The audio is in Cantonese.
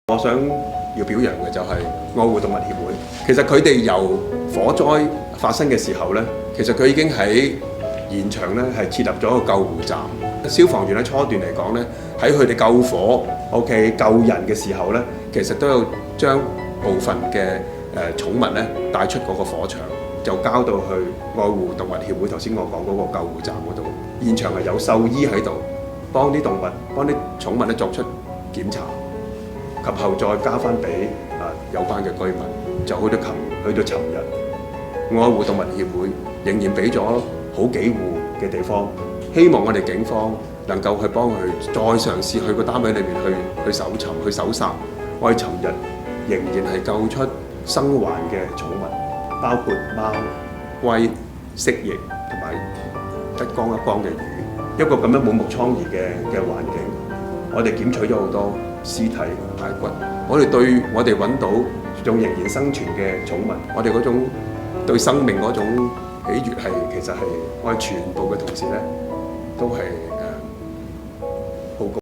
我想要表揚嘅就係愛護動物協會。其實佢哋由火災發生嘅時候呢，其實佢已經喺現場呢係設立咗一個救護站。消防員喺初段嚟講呢，喺佢哋救火、救人嘅時候呢，其實都有將部分嘅寵物呢帶出嗰個火場，就交到去愛護動物協會頭先我講嗰個救護站嗰度。現場係有獸醫喺度幫啲動物、幫啲寵物咧作出檢查。及後再交翻俾有關嘅居民，就去到尋日，愛護動物協會仍然俾咗好幾戶嘅地方，希望我哋警方能夠去幫佢再嘗試去個單位裏面去搜尋、去搜殺。我哋尋日仍然係救出生還嘅寵物，包括貓、龜、蜥蜴同埋一缸一缸嘅魚。一個咁樣滿目瘡痍嘅環境，我哋檢取咗好多屍體排骨，我哋對我哋揾到仲仍然生存嘅寵物，我哋嗰種對生命嗰種喜悅其實係我哋全部嘅同事咧都係